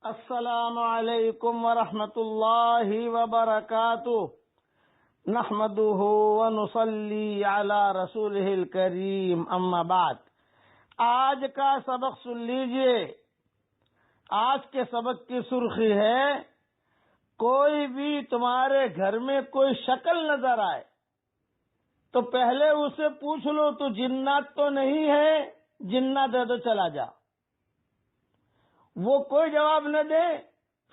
السلام علیکم ورحمۃ اللہ وبرکاتہ نحمده ونصلی علی رسولہ الکریم اما بعد۔ آج کا سبق سن لیجئے۔ آج کے سبق کی سرخی ہے، کوئی بھی تمہارے گھر میں کوئی شکل نظر آئے تو پہلے اسے پوچھ لو تو جنات تو نہیں ہے، جنات ہے تو چلا جا۔ وہ کوئی جواب نہ دے،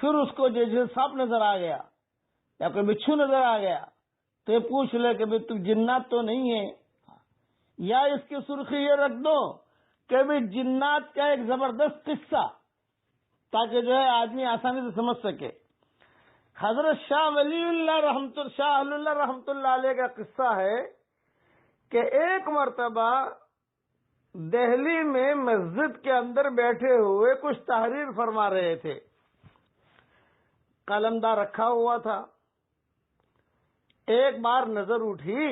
پھر اس کو جیسے سانپ نظر آ گیا یا کوئی بچھو نظر آ گیا تو یہ پوچھ لے کہ بھئی تو جنات تو نہیں ہے، یا اس کی سرخی یہ رکھ دو کہ بھئی جنات کا ایک زبردست قصہ، تاکہ جو ہے آدمی آسانی سے سمجھ سکے۔ حضرت شاہ ولی اللہ رحمت اللہ علیہ کا قصہ ہے کہ ایک مرتبہ دہلی میں مسجد کے اندر بیٹھے ہوئے کچھ تحریر فرما رہے تھے، قلمدار رکھا ہوا تھا۔ ایک بار نظر اٹھی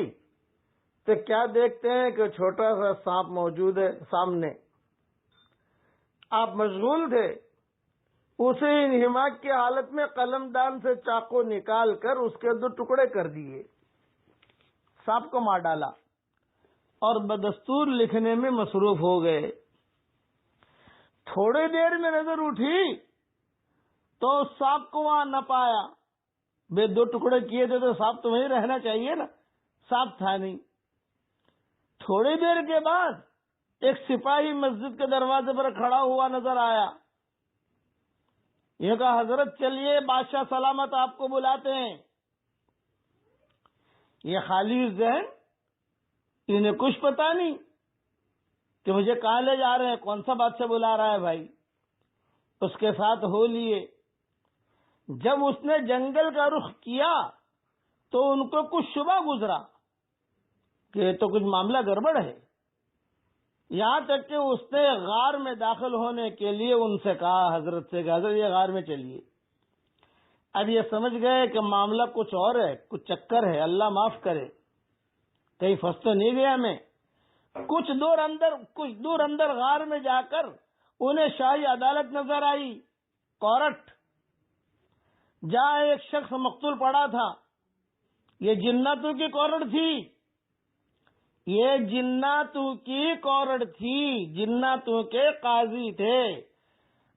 تو کیا دیکھتے ہیں کہ چھوٹا سا سانپ موجود ہے سامنے۔ آپ مشغول تھے، اسے انہماک کی حالت میں قلمدان سے چاقو نکال کر اس کے 2 ٹکڑے کر دیے، سانپ کو مار ڈالا اور بدستور لکھنے میں مصروف ہو گئے۔ تھوڑی دیر میں نظر اٹھی تو سانپ کو وہاں نہ پایا۔ 2 ٹکڑے کیے تھے تو سانپ تو وہیں رہنا چاہیے نا، سانپ تھا نہیں۔ تھوڑی دیر کے بعد ایک سپاہی مسجد کے دروازے پر کھڑا ہوا نظر آیا۔ یہ کہا، حضرت چلیے، بادشاہ سلامت آپ کو بلاتے ہیں۔ یہ خالی ذہن، انہیں کچھ پتا نہیں کہ مجھے کہاں لے جا رہے ہیں، کون سا بادشاہ بلا رہا ہے بھائی۔ اس کے ساتھ ہو لیے۔ جب اس نے جنگل کا رخ کیا تو ان کو کچھ شبہ گزرا کہ یہ تو کچھ معاملہ گڑبڑ ہے۔ یہاں تک کہ اس نے غار میں داخل ہونے کے لیے ان سے کہا، حضرت سے کہا، حضرت یہ غار میں چلیے۔ اب یہ سمجھ گئے کہ معاملہ کچھ اور ہے، کچھ چکر ہے، اللہ معاف کرے، کہیں پھنس تو نہیں گیا میں۔ کچھ دور اندر غار میں جا کر انہیں شاہی عدالت نظر آئی، کورٹ، جہاں ایک شخص مقتول پڑا تھا۔ یہ جناتوں کی کورٹ تھی، یہ جناتوں کی کورٹ تھی، جناتوں کے قاضی تھے،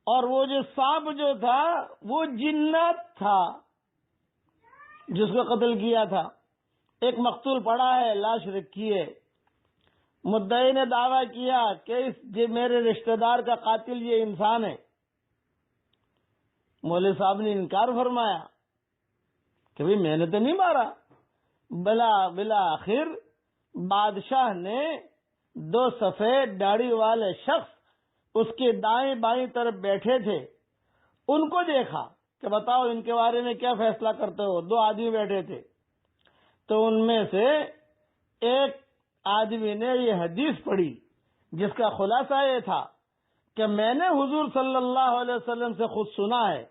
اور وہ جو سانپ جو تھا وہ جنات تھا جس کو قتل کیا تھا۔ ایک مقتول پڑا ہے، لاش رکھی ہے۔ مدعی نے دعویٰ کیا کہ میرے رشتہ دار کا قاتل یہ انسان ہے۔ مولوی صاحب نے انکار فرمایا کہ بھئی میں نے تو نہیں مارا۔ بالآخر بادشاہ نے 2 سفید داڑھی والے شخص اس کے دائیں بائیں طرف بیٹھے تھے، ان کو دیکھا کہ بتاؤ ان کے بارے میں کیا فیصلہ کرتے ہو۔ 2 آدمی بیٹھے تھے، تو ان میں سے ایک آدمی نے یہ حدیث پڑھی جس کا خلاصہ یہ تھا کہ میں نے حضور صلی اللہ علیہ وسلم سے خود سنا ہے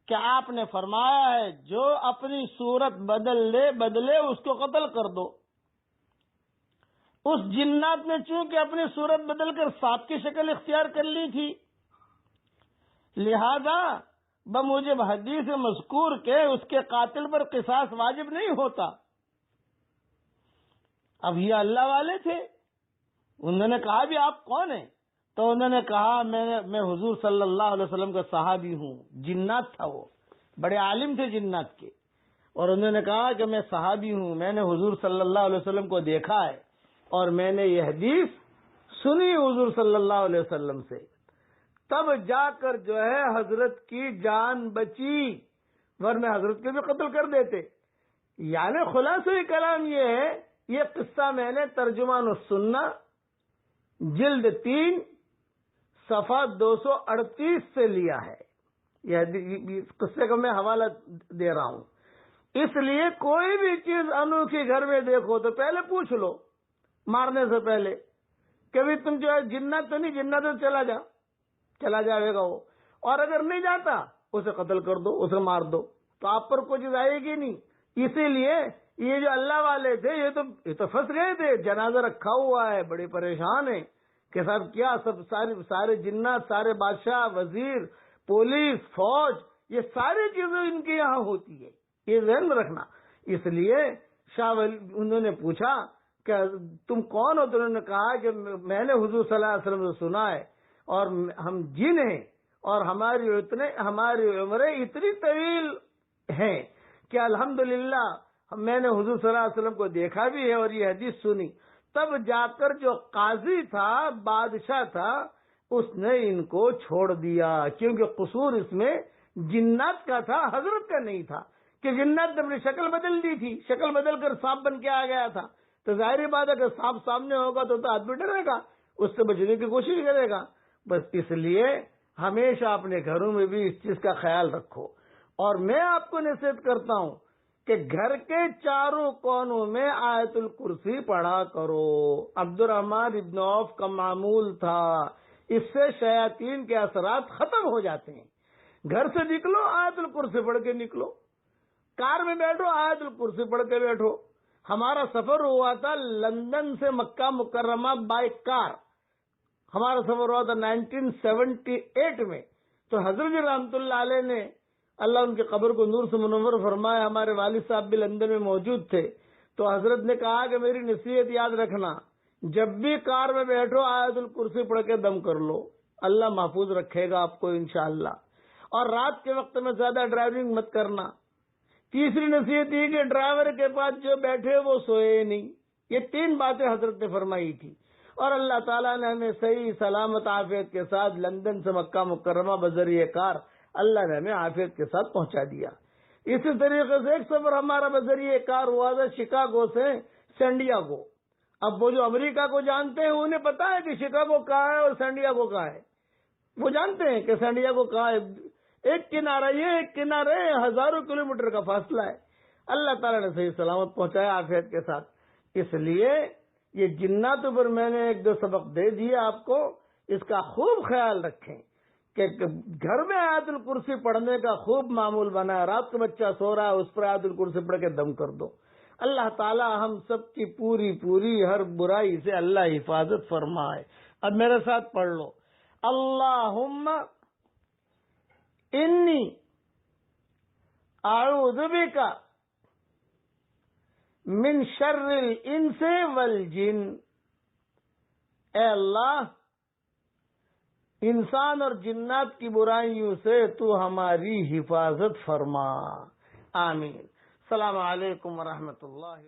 کہ آپ نے فرمایا ہے جو اپنی صورت بدلے اس کو قتل کر دو۔ اس جنات نے چونکہ اپنی صورت بدل کر سانپ کی شکل اختیار کر لی تھی، لہذا بموجب حدیث مذکور کے اس کے قاتل پر قصاص واجب نہیں ہوتا۔ اب یہ اللہ والے تھے، انہوں نے کہا بھی آپ کون ہیں؟ تو انہوں نے کہا میں حضور صلی اللہ علیہ وسلم کا صحابی ہوں۔ جنات تھا، وہ بڑے عالم تھے جنات کے، اور انہوں نے کہا کہ میں صحابی ہوں، میں نے حضور صلی اللہ علیہ وسلم کو دیکھا ہے اور میں نے یہ حدیث سنی حضور صلی اللہ علیہ وسلم سے۔ تب جا کر جو ہے حضرت کی جان بچی، ورنہ حضرت کے بھی قتل کر دیتے۔ یعنی خلاصہ کلام یہ ہے، یہ قصہ میں نے ترجمان السنہ جلد 3 صفحہ 238 سے لیا ہے۔ یہ قصے کا میں حوالہ دے رہا ہوں۔ اس لیے کوئی بھی چیز انوکھی گھر میں دیکھو تو پہلے پوچھ لو مارنے سے پہلے کہ بھی تم جو ہے جنات تو نہیں، جنات تو چلا جائے گا وہ، اور اگر نہیں جاتا اسے قتل کر دو، اسے مار دو، تو آپ پر کوئی چیز آئے گی نہیں۔ اسی لیے یہ جو اللہ والے تھے یہ تو پھنس گئے تھے، جنازہ رکھا ہوا ہے، بڑے پریشان ہیں کہ صاحب کیا، سب سارے جنات، سارے بادشاہ، وزیر، پولیس، فوج، یہ ساری چیزیں ان کے یہاں ہوتی ہے، یہ ذہن میں رکھنا۔ اس لیے انہوں نے پوچھا کہ تم کون ہو؟ تو انہوں نے کہا کہ میں نے حضور صلی اللہ علیہ وسلم سے سنا ہے، اور ہم جن ہیں، اور ہماری عمریں اتنی طویل ہیں کہ الحمدللہ میں نے حضور صلی اللہ علیہ وسلم کو دیکھا بھی ہے اور یہ حدیث سنی۔ تب جا کر جو قاضی تھا، بادشاہ تھا، اس نے ان کو چھوڑ دیا، کیونکہ قصور اس میں جنات کا تھا، حضرت کا نہیں تھا، کہ جنات نے اپنی شکل بدل دی تھی، شکل بدل کر سانپ بن کے آ گیا تھا، تو ظاہری بات ہے کہ سانپ سامنے ہوگا تو آدمی ڈرے گا، اس سے بچنے کی کوشش کرے گا۔ بس اس لیے ہمیشہ اپنے گھروں میں بھی اس چیز کا خیال رکھو۔ اور میں آپ کو نصیحت کرتا ہوں کہ گھر کے چاروں کونوں میں آیت الکرسی پڑھا کرو۔ عبد الرحمن ابن عوف کا معمول تھا، اس سے شیاطین کے اثرات ختم ہو جاتے ہیں۔ گھر سے نکلو آیت الکرسی پڑھ کے نکلو، کار میں بیٹھو آیت الکرسی پڑھ کے بیٹھو۔ ہمارا سفر ہوا تھا لندن سے مکہ مکرمہ بائی کار، ہمارا سفر ہوا تھا 1978 میں۔ تو حضرت جی رحمت اللہ علیہ نے، اللہ ان کی قبر کو نور سے منور فرمائے، ہمارے والد صاحب بھی لندن میں موجود تھے، تو حضرت نے کہا کہ میری نصیحت یاد رکھنا، جب بھی کار میں بیٹھو آیت الکرسی پڑھ کے دم کر لو، اللہ محفوظ رکھے گا آپ کو انشاءاللہ۔ اور رات کے وقت میں زیادہ ڈرائیونگ مت کرنا۔ تیسری نصیحت یہ کہ ڈرائیور کے پاس جو بیٹھے وہ سوئے نہیں۔ یہ 3 باتیں حضرت نے فرمائی تھی، اور اللہ تعالیٰ نے ہمیں صحیح سلامت عافیت کے ساتھ لندن سے مکہ مکرمہ بذریعہ کار اللہ نے ہمیں عافیت کے ساتھ پہنچا دیا۔ اسی طریقے سے ایک سفر ہمارا بذریعہ کار ہوا تھا شکاگو سے سینڈیاگو۔ اب وہ جو امریکہ کو جانتے ہیں انہیں پتا ہے کہ شکاگو کہاں ہے اور سینڈیاگو کہاں ہے، وہ جانتے ہیں کہ سینڈیاگو کہاں ہے۔ ایک کنارہ یہ، ایک کنارے ہزاروں کلومیٹر کا فاصلہ ہے۔ اللہ تعالیٰ نے صحیح سلامت پہنچایا عافیت کے ساتھ۔ اس لیے یہ جناتوں پر میں نے 1-2 سبق دے دیے آپ کو، اس کا خوب خیال رکھیں کہ گھر میں آیت الکرسی پڑھنے کا خوب معمول بنا ہے۔ رات کو بچہ سو رہا ہے اس پر آیت الکرسی پڑھ کے دم کر دو۔ اللہ تعالیٰ ہم سب کی پوری ہر برائی سے اللہ حفاظت فرمائے۔ اب میرے ساتھ پڑھ لو، اللہم انی اعوذ بک من شر الانس والجن۔ اے اللہ، انسان اور جنات کی برائیوں سے تو ہماری حفاظت فرما، آمین۔ السلام علیکم ورحمۃ اللہ۔